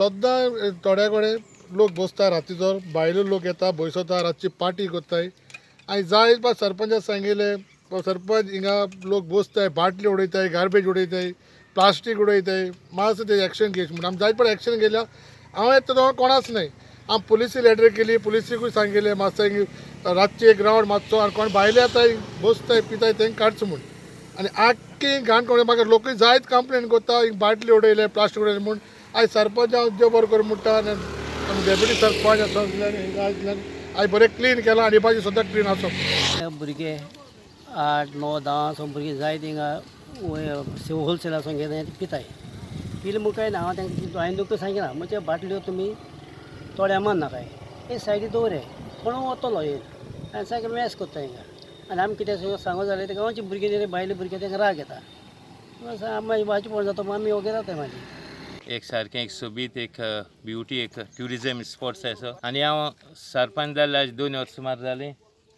सद्दां थोड्या कडेन लोक बसता रातीचो, भायलो लोक येता बसता रातची पार्टी करताय आनी जाय सरपंचाक सांगिल्लें सरपंच हिंगा लोक बसताय बाटली उडयताय गार्बेज उडयताय प्लास्टीक उडयताय मातसो ते एक्शन घेवचें म्हणून आमी जायत पड एक्शन घेयल्या हांव येता कोणाच नाही हांव पुलिसी लेटर केली पुलिसीकूय सांगिल्लें मातसो रातची एक रावंड मातसो आनी कोण भायले येताय बसताय पिताय तेंकां काडचो म्हूण आनी आख्खी घाण कोण म्हाका लोकूय जायत कंप्लेन करता बाटली उडयले प्लास्टीक उडयले म्हूण आयज सरपंच हांव देव बरो कर म्हणटा आनी डेप्युटी सरपंच आसा आयज बरें क्लीन केलां आनी बाजू सद्दां क्लीन आसा भुरगे 8, 9, 10 सो भुरगे जाय थिंगा होलसेल वचून घेताय पिताय पिले मुखाय ना हांव तांकां हांवें तुका सांगिना म्हणजे बाटल्यो तुमी थोड्या मान नाकाय हे सायडी दवरे कोण वतलो येवन आनी सारकें मॅस कोत्ता हिंगा आनी आमी कितें सांगो जाल्यार ते गांवचे भुरगे भायले भुरगे तांकां राग येता मागीर भाजी पडून जाता आमी वगैरे जाताय मागीर एक सारकें एक सोबीत एक ब्युटी एक ट्युरिजम स्पॉट्स आसा आनी हांव सरपंच जाल्ले आज 2 वर्सां सुमार जालीं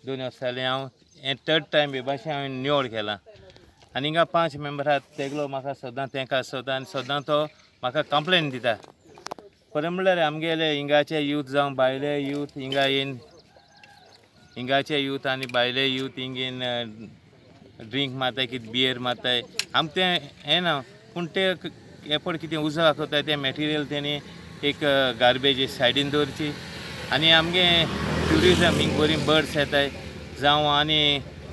2 वर्सां जालीं हांव हें 3rd टायम हे भाशेन हांवें निवड केला आनी हिंगा 5 मेंबर आहात तेगलो म्हाका सदां तेंकां आसता आनी सदां तो म्हाका कंप्लेन दिता खरें म्हणल्यार आमगेले हिंगाचे यूथ जावं भायले यूथ हिंगा येवन हिंगाचे यूथ आनी भायले यूथ हिंगेन ड्रिंक मारताय कितें बियर मारताय आमकां तें हें ना पूण ते एपड कितें उजो दाखयताय तें मॅटेरियल तेणी एक गार्बेज सायडीन दवरची आनी आमगे ट्युरिजम हिंग बरी बर्ड्स येताय जावं आनी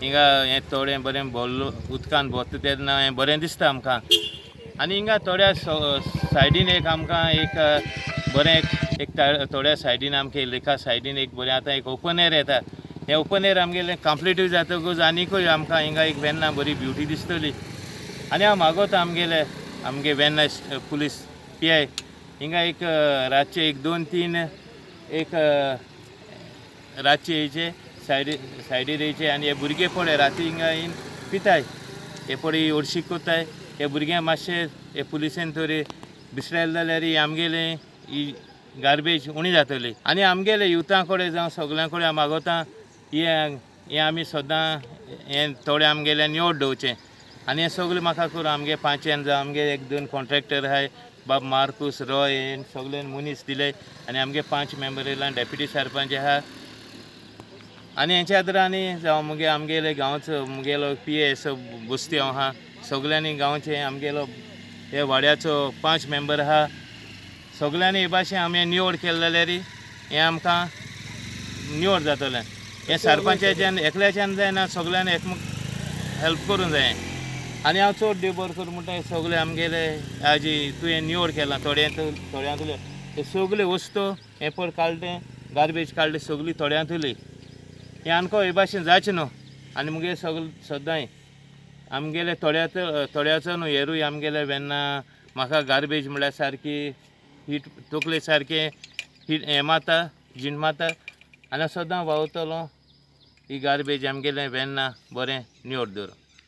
हिंगा हें थोडें बरें भरलो उदकान भरता तेन्ना हें बरें दिसता आमकां आनी हिंगा थोड्या सायडीन एक आमकां एक बरें एक थोड्या सायडीन आमगे लेखा सायडीन एक बरें आतां एक ओपन एअर येता हें ओपन एअर आमगेलें कंप्लीट जातकूच आनीकूय आमकां हिंगा एक वेन्ना बरी ब्युटी दिसतली आनी हांव मागोता आमगे वेन्ना पुलीस PI हिंगा एक रातचे एक 2-3 एक रातचे येयचे सायडीर येयचे आनी हे भुरगे पळय राती हिंगा येवन पिताय हे पळय हळशीक कोत्ताय हे भुरग्यांक मातशें हे पुलिसेन तरी बिसरायले जाल्यार आमगेले ही गार्बेज उणी जातली आनी आमगेले युथा कडेन जावं सगळ्यां कडेन हांव मागोता हें आमी सदां हें थोडें आमगेलें निवड दवरचें आनी हें सगळें म्हाका करून आमगे 5 जावं आमगे 1-2 कॉन्ट्रॅक्टर आहाय बाब मार्कूस रॉय हें सगळें मनीस दिले आनी आमगे 5 मेंबर येयला डेप्युटी सरपंच आहा आनी हेंच्या खातीर आनी जावं मुगे आमगेले गांवचो मुगेलो PA बस्ती आहा सगळ्यांनी गांवचे आमगेलो हे वाड्याचो 5 मेंबर आहा सगळ्यांनी हे भाशेन आमी निवड केले जाल्यार हें आमकां निवड जातलें हें सरपंचाच्यान एकल्याच्यान जायना सगळ्यांनी हेल्प करूंक जाय आनी हांव चड देव बरो करूं म्हणटा सगळे आमगेले हाजी तुवें निवड केलां थोड्यांतले हे सगळे वस्तू हें पड काडलें गार्बेज काडली सगळी थोड्यांतली हें आमकां हे भाशेन जायचें न्हू आनी मुगे सदांय आमगेले थोड्याचो न्हू हेरूय आमगेले वेन्ना म्हाका गार्बेज म्हळ्यार सारकी हीट तकले सारकें हीट हें मारता जीण मारता आनी सदां वावरतलो ही गार्बेज आमगेलें वेन्ना बरें निवड दवरून